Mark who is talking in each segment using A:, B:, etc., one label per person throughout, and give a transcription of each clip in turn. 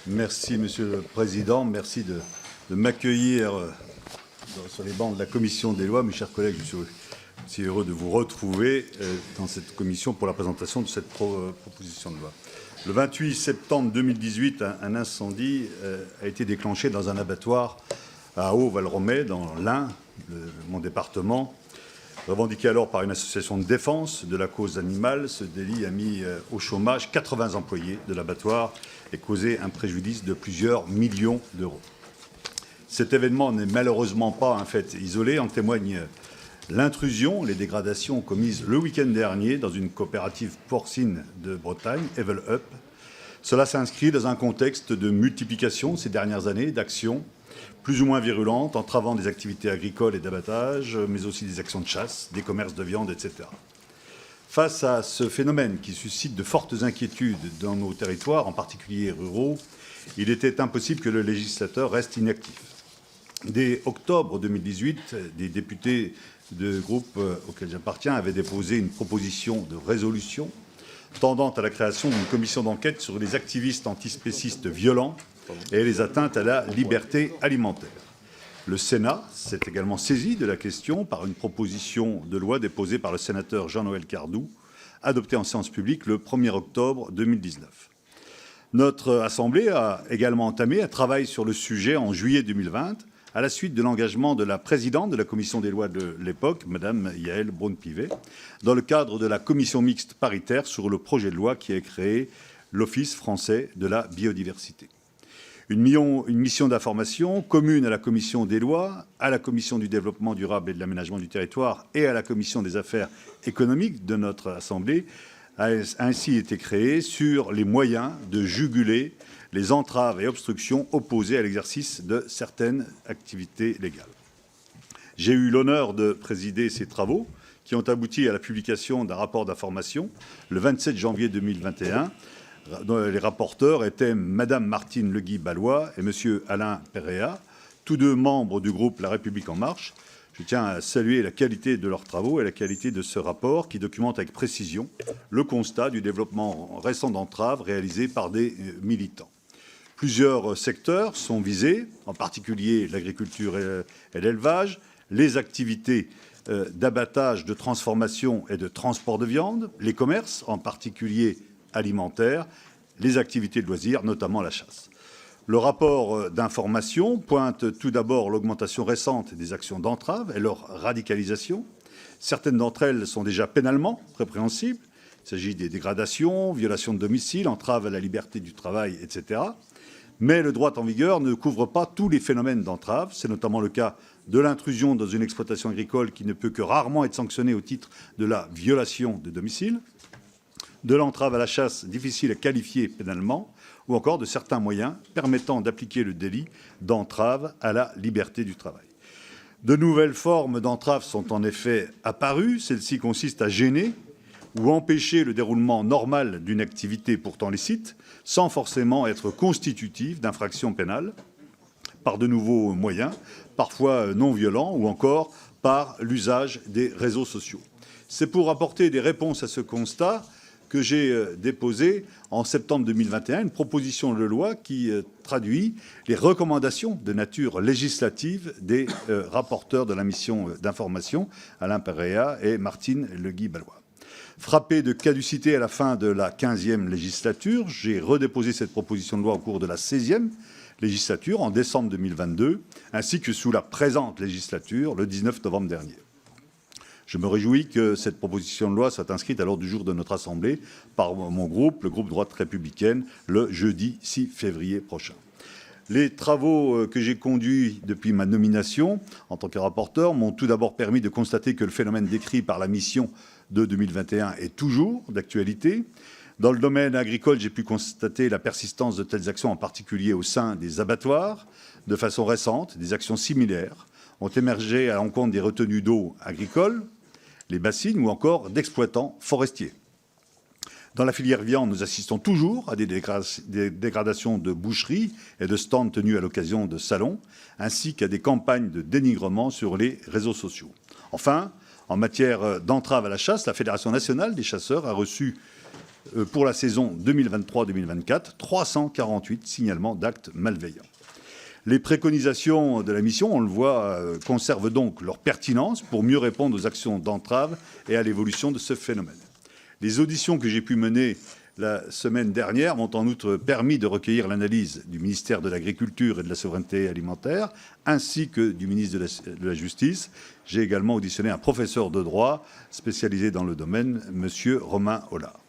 A: Merci, Monsieur le Président. Merci de m'accueillir sur les bancs de la Commission des lois. Mes chers collègues, je suis aussi heureux de vous retrouver dans cette commission pour la présentation de cette proposition de loi. Le 28 septembre 2018, un incendie a été déclenché dans un abattoir à Haut-Valromey, dans l'Ain, mon département. Revendiqué alors par une association de défense de la cause animale, ce délit a mis au chômage 80 employés de l'abattoir et causé un préjudice de plusieurs millions d'euros. Cet événement n'est malheureusement pas un fait isolé, en témoigne l'intrusion, les dégradations commises le week-end dernier dans une coopérative porcine de Bretagne, Evel Up. Cela s'inscrit dans un contexte de multiplication ces dernières années d'actions plus ou moins virulentes, entravant des activités agricoles et d'abattage, mais aussi des actions de chasse, des commerces de viande, etc. Face à ce phénomène qui suscite de fortes inquiétudes dans nos territoires, en particulier ruraux, il était impossible que le législateur reste inactif. Dès octobre 2018, des députés de groupe auquel j'appartiens avaient déposé une proposition de résolution tendant à la création d'une commission d'enquête sur les activistes antispécistes violents et les atteintes à la liberté alimentaire. Le Sénat s'est également saisi de la question par une proposition de loi déposée par le sénateur Jean-Noël Cardoux, adoptée en séance publique le 1er octobre 2019. Notre Assemblée a également entamé un travail sur le sujet en juillet 2020, à la suite de l'engagement de la présidente de la commission des lois de l'époque, Mme Yaël Braun-Pivet, dans le cadre de la commission mixte paritaire sur le projet de loi qui a créé l'Office français de la biodiversité. Une mission d'information commune à la commission des lois, à la commission du développement durable et de l'aménagement du territoire et à la commission des affaires économiques de notre Assemblée a ainsi été créée sur les moyens de juguler les entraves et obstructions opposées à l'exercice de certaines activités légales. J'ai eu l'honneur de présider ces travaux qui ont abouti à la publication d'un rapport d'information le 27 janvier 2021. Les rapporteurs étaient Mme Martine Legui-Ballois et M. Alain Perea, tous deux membres du groupe La République En Marche. Je tiens à saluer la qualité de leurs travaux et la qualité de ce rapport qui documente avec précision le constat du développement récent d'entraves réalisées par des militants. Plusieurs secteurs sont visés, en particulier l'agriculture et l'élevage, les activités d'abattage, de transformation et de transport de viande, les commerces, en particulier alimentaires, les activités de loisirs, notamment la chasse. Le rapport d'information pointe tout d'abord l'augmentation récente des actions d'entrave et leur radicalisation. Certaines d'entre elles sont déjà pénalement répréhensibles. Il s'agit des dégradations, violations de domicile, entraves à la liberté du travail, etc. Mais le droit en vigueur ne couvre pas tous les phénomènes d'entrave. C'est notamment le cas de l'intrusion dans une exploitation agricole qui ne peut que rarement être sanctionnée au titre de la violation de domicile, de l'entrave à la chasse difficile à qualifier pénalement, ou encore de certains moyens permettant d'appliquer le délit d'entrave à la liberté du travail. De nouvelles formes d'entrave sont en effet apparues. Celles-ci consistent à gêner ou empêcher le déroulement normal d'une activité pourtant licite, sans forcément être constitutive d'infractions pénales, par de nouveaux moyens, parfois non violents, ou encore par l'usage des réseaux sociaux. C'est pour apporter des réponses à ce constat que j'ai déposé en septembre 2021 une proposition de loi qui traduit les recommandations de nature législative des rapporteurs de la mission d'information, Alain Perea et Martine Legui-Ballois. Frappé de caducité à la fin de la 15e législature, j'ai redéposé cette proposition de loi au cours de la 16e législature, en décembre 2022, ainsi que sous la présente législature, le 19 novembre dernier. Je me réjouis que cette proposition de loi soit inscrite à l'ordre du jour de notre Assemblée par mon groupe, le groupe Droite républicaine, le jeudi 6 février prochain. Les travaux que j'ai conduits depuis ma nomination en tant que rapporteur m'ont tout d'abord permis de constater que le phénomène décrit par la mission de 2021 est toujours d'actualité. Dans le domaine agricole, j'ai pu constater la persistance de telles actions, en particulier au sein des abattoirs. De façon récente, des actions similaires ont émergé à l'encontre des retenues d'eau agricoles, les bassines ou encore d'exploitants forestiers. Dans la filière viande, nous assistons toujours à des dégradations de boucheries et de stands tenus à l'occasion de salons, ainsi qu'à des campagnes de dénigrement sur les réseaux sociaux. Enfin, en matière d'entrave à la chasse, la Fédération nationale des chasseurs a reçu pour la saison 2023-2024, 348 signalements d'actes malveillants. Les préconisations de la mission, on le voit, conservent donc leur pertinence pour mieux répondre aux actions d'entrave et à l'évolution de ce phénomène. Les auditions que j'ai pu mener la semaine dernière m'ont en outre permis de recueillir l'analyse du ministère de l'Agriculture et de la Souveraineté alimentaire, ainsi que du ministre de la Justice. J'ai également auditionné un professeur de droit spécialisé dans le domaine, M. Romain Hollard.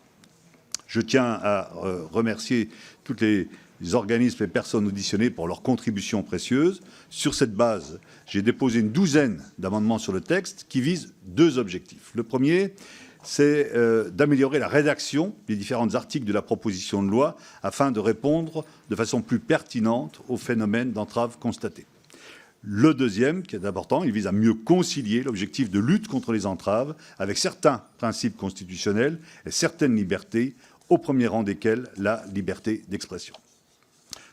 A: Je tiens à remercier tous les organismes et personnes auditionnées pour leurs contributions précieuses. Sur cette base, j'ai déposé une douzaine d'amendements sur le texte qui visent deux objectifs. Le premier, c'est d'améliorer la rédaction des différents articles de la proposition de loi afin de répondre de façon plus pertinente aux phénomènes d'entrave constatés. Le deuxième, qui est important, il vise à mieux concilier l'objectif de lutte contre les entraves avec certains principes constitutionnels et certaines libertés, au premier rang desquelles la liberté d'expression.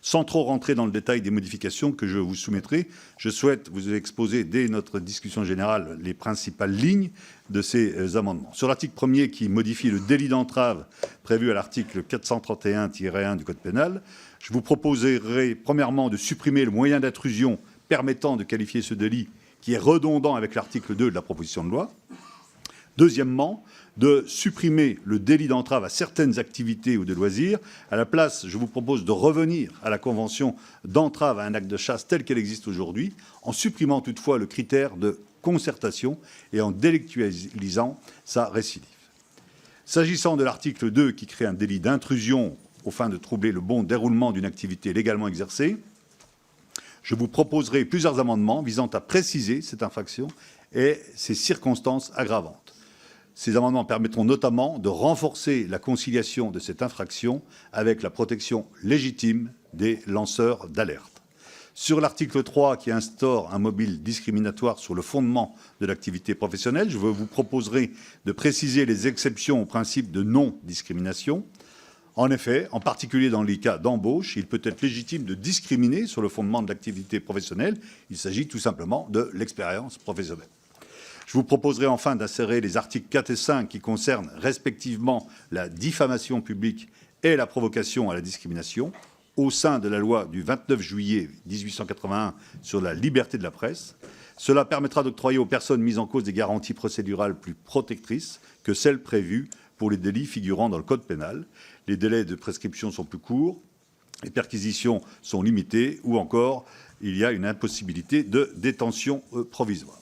A: Sans trop rentrer dans le détail des modifications que je vous soumettrai, je souhaite vous exposer dès notre discussion générale les principales lignes de ces amendements. Sur l'article 1er qui modifie le délit d'entrave prévu à l'article 431-1 du Code pénal, je vous proposerai premièrement de supprimer le moyen d'intrusion permettant de qualifier ce délit qui est redondant avec l'article 2 de la proposition de loi. Deuxièmement, de supprimer le délit d'entrave à certaines activités ou de loisirs. À la place, je vous propose de revenir à la convention d'entrave à un acte de chasse telle qu'elle existe aujourd'hui, en supprimant toutefois le critère de concertation et en délictualisant sa récidive. S'agissant de l'article 2 qui crée un délit d'intrusion aux fins de troubler le bon déroulement d'une activité légalement exercée, je vous proposerai plusieurs amendements visant à préciser cette infraction et ses circonstances aggravantes. Ces amendements permettront notamment de renforcer la conciliation de cette infraction avec la protection légitime des lanceurs d'alerte. Sur l'article 3 qui instaure un mobile discriminatoire sur le fondement de l'activité professionnelle, je vous proposerai de préciser les exceptions au principe de non-discrimination. En effet, en particulier dans les cas d'embauche, il peut être légitime de discriminer sur le fondement de l'activité professionnelle. Il s'agit tout simplement de l'expérience professionnelle. Je vous proposerai enfin d'insérer les articles 4 et 5 qui concernent respectivement la diffamation publique et la provocation à la discrimination au sein de la loi du 29 juillet 1881 sur la liberté de la presse. Cela permettra d'octroyer aux personnes mises en cause des garanties procédurales plus protectrices que celles prévues pour les délits figurant dans le Code pénal. Les délais de prescription sont plus courts, les perquisitions sont limitées ou encore il y a une impossibilité de détention provisoire.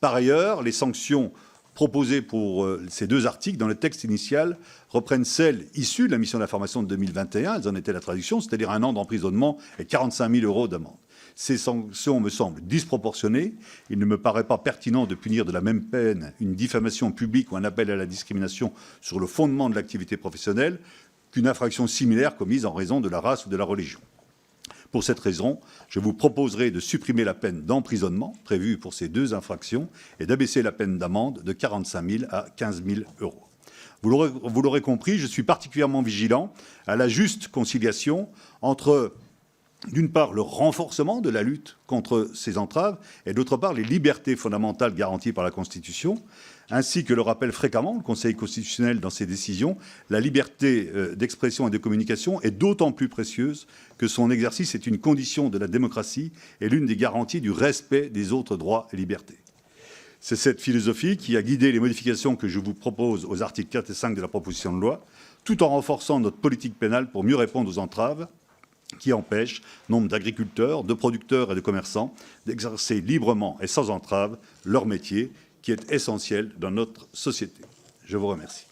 A: Par ailleurs, les sanctions proposées pour ces deux articles dans le texte initial reprennent celles issues de la mission d'information de 2021, elles en étaient la traduction, c'est-à-dire 1 an d'emprisonnement et 45 000 € d'amende. Ces sanctions me semblent disproportionnées. Il ne me paraît pas pertinent de punir de la même peine une diffamation publique ou un appel à la discrimination sur le fondement de l'activité professionnelle qu'une infraction similaire commise en raison de la race ou de la religion. Pour cette raison, je vous proposerai de supprimer la peine d'emprisonnement prévue pour ces deux infractions et d'abaisser la peine d'amende de 45 000 à 15 000 €. Vous l'aurez compris, je suis particulièrement vigilant à la juste conciliation entre, d'une part, le renforcement de la lutte contre ces entraves et, d'autre part, les libertés fondamentales garanties par la Constitution, ainsi que le rappelle fréquemment le Conseil constitutionnel dans ses décisions, la liberté d'expression et de communication est d'autant plus précieuse que son exercice est une condition de la démocratie et l'une des garanties du respect des autres droits et libertés. C'est cette philosophie qui a guidé les modifications que je vous propose aux articles 4 et 5 de la proposition de loi, tout en renforçant notre politique pénale pour mieux répondre aux entraves qui empêchent nombre d'agriculteurs, de producteurs et de commerçants d'exercer librement et sans entrave leur métier, qui est essentiel dans notre société. Je vous remercie.